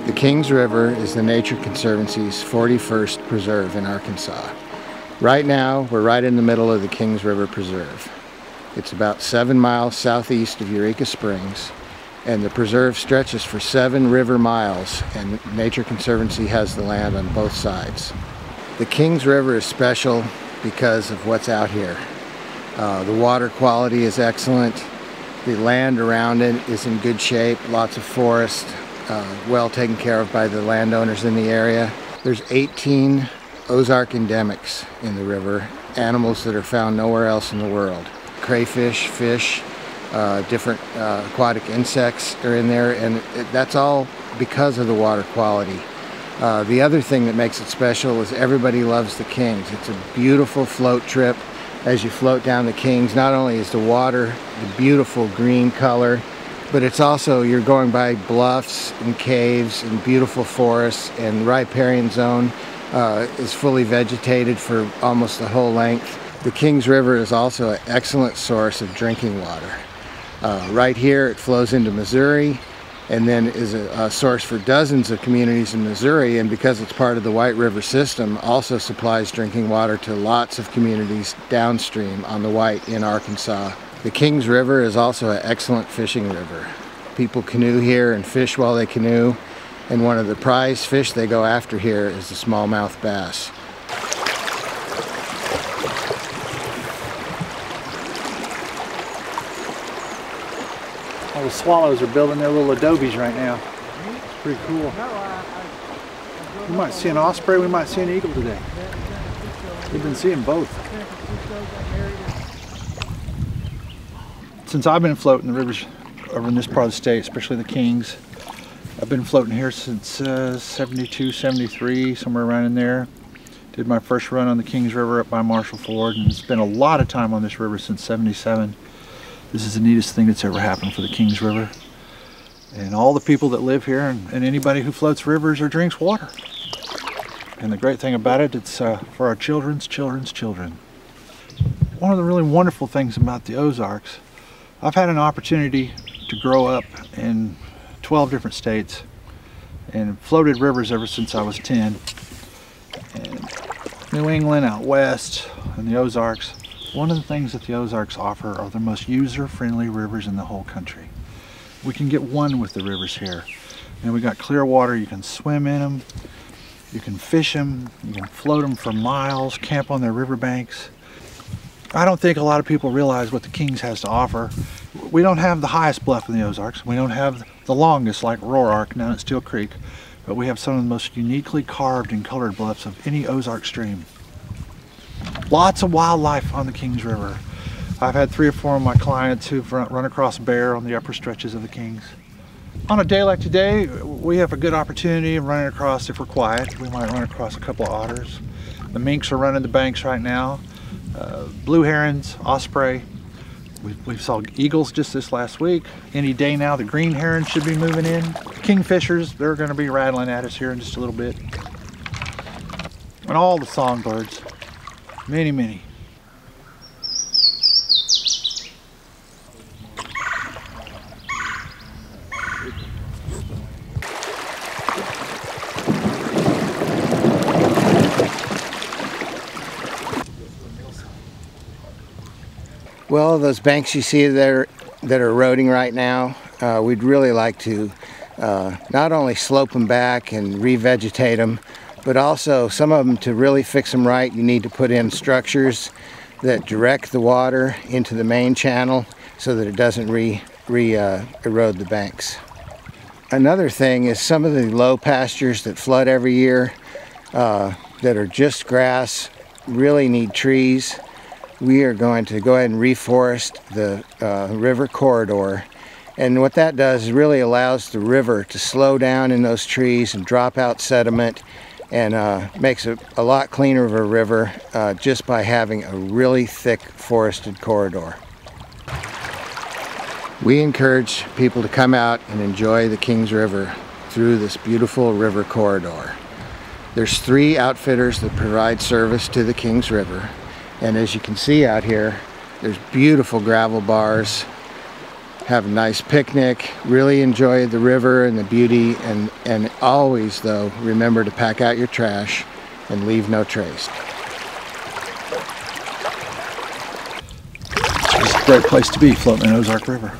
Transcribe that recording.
The Kings River is the Nature Conservancy's 41st preserve in Arkansas. Right now, we're right in the middle of the Kings River Preserve. It's about 7 miles southeast of Eureka Springs, and the preserve stretches for 7 river miles, and Nature Conservancy has the land on both sides. The Kings River is special because of what's out here. The water quality is excellent. The land around it is in good shape, lots of forest, well taken care of by the landowners in the area. There's 18 Ozark endemics in the river, animals that are found nowhere else in the world. Crayfish, fish, different aquatic insects are in there, and that's all because of the water quality. The other thing that makes it special is everybody loves the Kings. It's a beautiful float trip as you float down the Kings. Not only is the water the beautiful green color, but it's also, you're going by bluffs and caves and beautiful forests, and riparian zone is fully vegetated for almost the whole length. The Kings River is also an excellent source of drinking water. Right here it flows into Missouri, and then is a source for dozens of communities in Missouri, and because it's part of the White River system, also supplies drinking water to lots of communities downstream on the White in Arkansas. The Kings River is also an excellent fishing river. People canoe here and fish while they canoe, and one of the prize fish they go after here is the smallmouth bass. All the swallows are building their little adobes right now. It's pretty cool. We might see an osprey, we might see an eagle today. We've been seeing both. Since I've been floating the rivers over in this part of the state, especially the Kings, I've been floating here since 72, 73, somewhere around in there. Did my first run on the Kings River up by Marshall Ford, and spent a lot of time on this river since 77. This is the neatest thing that's ever happened for the Kings River. And all the people that live here, and anybody who floats rivers or drinks water. And the great thing about it, it's for our children's children's children. One of the really wonderful things about the Ozarks, I've had an opportunity to grow up in 12 different states and floated rivers ever since I was 10. And New England, out west, and the Ozarks. One of the things that the Ozarks offer are the most user-friendly rivers in the whole country. We can get one with the rivers here. And we got clear water, you can swim in them, you can fish them, you can float them for miles, camp on their riverbanks. I don't think a lot of people realize what the Kings has to offer. We don't have the highest bluff in the Ozarks. We don't have the longest like Roark down at Steel Creek, but we have some of the most uniquely carved and colored bluffs of any Ozark stream. Lots of wildlife on the Kings River. I've had 3 or 4 of my clients who've run across bear on the upper stretches of the Kings. On a day like today, we have a good opportunity of running across, if we're quiet, we might run across a couple of otters. The minks are running the banks right now. Blue herons, osprey. We saw eagles just this last week. Any day now, the green herons should be moving in. Kingfishers, they're going to be rattling at us here in just a little bit. And all the songbirds. Many, many. Well, those banks you see there that are eroding right now, we'd really like to not only slope them back and revegetate them, but also some of them, to really fix them right, you need to put in structures that direct the water into the main channel so that it doesn't erode the banks. Another thing is some of the low pastures that flood every year that are just grass really need trees. We are going to go ahead and reforest the river corridor, and what that does is really allows the river to slow down in those trees and drop out sediment, and makes it a lot cleaner of a river just by having a really thick forested corridor. We encourage people to come out and enjoy the Kings River through this beautiful river corridor. There's 3 outfitters that provide service to the Kings River, and as you can see out here, there's beautiful gravel bars have a nice picnic, really enjoy the river and the beauty, and always, though, remember to pack out your trash and leave no trace. It's a great place to be, floating in Ozark River.